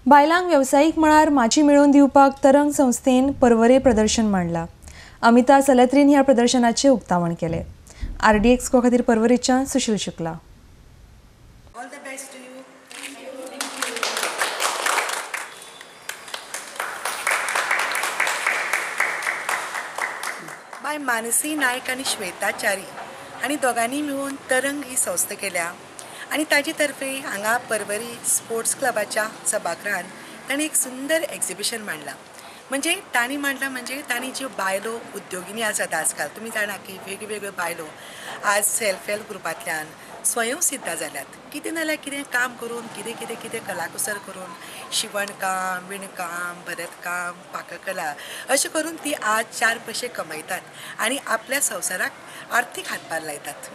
बायलांक व्यावसायिक मळार माची मेळोवन दिवपाक तरंग संस्थेन पर्वरे प्रदर्शन मांडला। अमिता सलत्रीन ह्या प्रदर्शनाचे उक्तावण केले। आरडी एक्सपो खातीर पर्वरेच्यान सुशील शुक्ला। बाय मानसी नायक आणि श्वेता चारी आणि दोगांनी मिळून तरंग ही संस्था केल्या आणि ताजे तर्फे हांगा पर्वरी स्पोर्ट्स क्लबाच्या सभागृहात ताणी एक सुंदर एक्झिबिशन मांडला। म्हणजे ताणी मांडला म्हणजे ताणी ज्यो बायलो उद्योगिनी आसात आजकाल, तुम्ही जाणा की वेगवेगळ्यो बायलो आज सेल्फ हेल्प ग्रुपांतल्यान स्वयंसिद्ध जाल्यात। कितें नाल्यार कितें काम करून कितें कलाकुसर करून शिवणकाम, विणकाम, भरतकाम, पाककला अशें करून ती आज चार पयशे कमयतात आणि आपल्या संवसाराक आर्थीक हातभार लायतात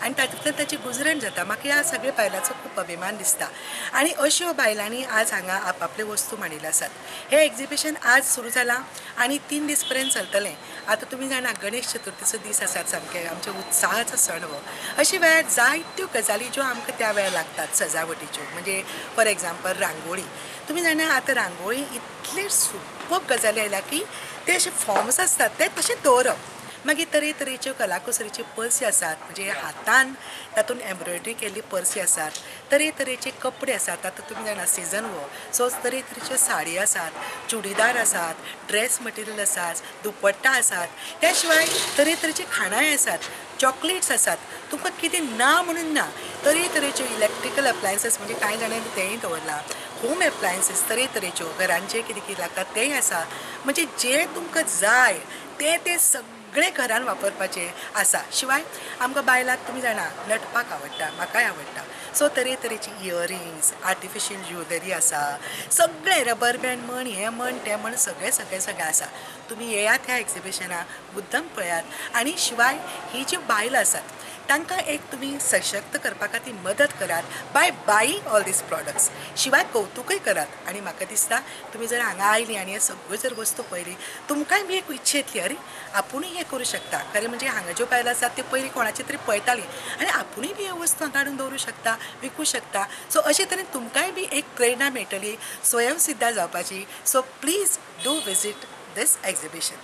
आणि तातूंतल्यान ताची गुजरण जाता। म्हाका ह्या सगळ्या बायलांचो खूब अभिमान दिसता आणि अश्यो बायलांनी आज हांगा आपआपल्यो वस्तू मांडिल्ल्यो आसात। हें एक्झिबिशन आज सुरू जालां आणि 3 दीस पर्यंत चलतलें। आतां तुमी जाणा गणेश चतुर्थीचो दीस आसात, सामके आमचे उत्साहाचो सण हो। अशे वेळार जायत्यो गजाली ज्यो आमकां त्या वेळार लागतात सजावटीच्यो, म्हणजे फॉर एग्जाम्पल रांगोळी। तुम्ही जाणा आतां रांगोळी इतले सुपर्ब गजाली आयल्या की ते अशे फॉर्म्स आसतात ते तशे दवरप। मागीर तरेतरेच्यो कलाकुसरीच्यो पर्सी आसात, म्हणजे हातान तातूंत एम्ब्रॉयडरी केल्ली पर्सी आसात, तरेतरेचे कपडे आसात। आतां तुमी जाणा सिजन हो, सो तरेतरेच्यो साडी आसात, चुडीदार आसात, ड्रेस मटेरियल आसात, दुपट्टा आसात, त्या शिवाय तरेतरेची खाणांय आसात, चॉकलेट्स आसात। तुमकां कितें ना म्हणून ना, तरेतरेच्यो इलेक्ट्रिकल अप्लायन्सेस, म्हणजे कांय जाणांनी तेंय दवरला, होम एप्लायन्सेस तरेतरेच्यो घरांचे कितें लागता तेंय आसा। म्हणजे जे तुमकां जाय ते सगळे घरान वापरपाचे आसा। शिवाय आमकां बायलांक तुमी जाणा नटपाक आवडटा, म्हाकाय आवडटा, सो तरेतरेची इयरिंग्स, आर्टिफिशियल ज्युवलरी आसा, सगळे रबर बँड म्हण हें म्हण तें म्हण सगळें आसा। तुमी येयात ह्या एक्झिबिशनाक, मुद्दम पळयात आणि शिवाय ही जी बायलां आसात तांकां एक तुमी सशक्त करपा खातीर मदत करात by buying all these products. शिवाय कौतुकय करात आणि म्हाका दिसता तुमी जर हांगा आयलीं आनी हे सगळ्यो जर वस्तू पळयली तुमकांय बी एक इच्छा येतली, अरे आपुणूय हें करूं शकता। खरें म्हणजे हांगा ज्यो बायलां आसात त्यो पयलीं कोणाची तरी पळयतालीं आनी आपुणूय बी ह्यो वस्तू हांगा हाडून दवरूं शकता, विकूं शकता। सो अशे तरेन तुमकांय बी एक प्रेरणा मेळटली स्वयंसिद्ध जावपाची। So please do visit these exhibition.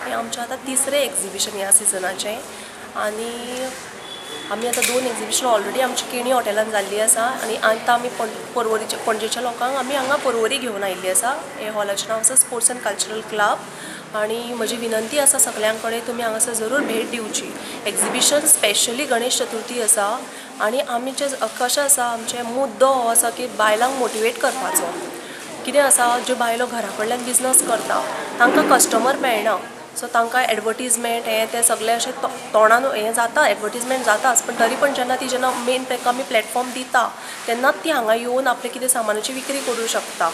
हे आमचें आतां तिसरें एक्झिबिशन ह्या सिजनाचें आणि आमी आतां 2 एक्झिबिशन ऑलरेडी आमची केणी हॉटेलान जाल्ली आसा आणि आतां आमी पर्वरीच्या पणजेच्या लोकांक आमी हांगा पर्वरी घेवन आयिल्ली आसा। हे हॉलाचें नांव आसा स्पोर्ट्स एंड कल्चरल क्लब आणि म्हजी विनंती आसा सगळ्यां कडेन तुमी हांगासर जरूर भेट दिवची। एक्झिबिशन स्पेशली गणेश चतुर्थी आसा आणि आमचें कशें आसा, आमचें मुद्दो हो आसा की बायलांक मोटिवेट करपाचो। कितें आसा, ज्यो बायलो घरा कडल्यान बिजनस करता तांकां कस्टमर मेळना, सो तांकां एडवर्टीजमेंट तें सगळें अशें तोंडान हें जाता, एडवर्टीजमेंट जाताच, पण तरी पण जेन्ना मेन ताका आमी प्लॅटफॉर्म दिता तेन्नाच ती हांगा येवन आपले कितें सामानाची विक्री करूं शकता।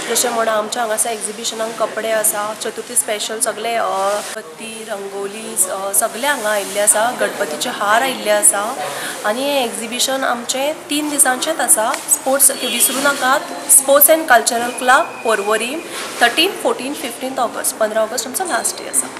जशें म्हणा आमच्या हांगासर एक्झिबिशनाक कपडे आसा, चतुर्थी स्पेशल सगळे गणपती, रंगोली सगळे हांगा आयिल्ले आसा, गणपतीचे हार आयिल्ले आसा आणि हें एक्झिबिशन आमचें 3 दिसांचेंच आसा। स्पोर्ट्स विसरूं नाकात, sports end cultural club Porvorim 13, 14, 15 August, 15 August आमचो लास्ट डे आसा।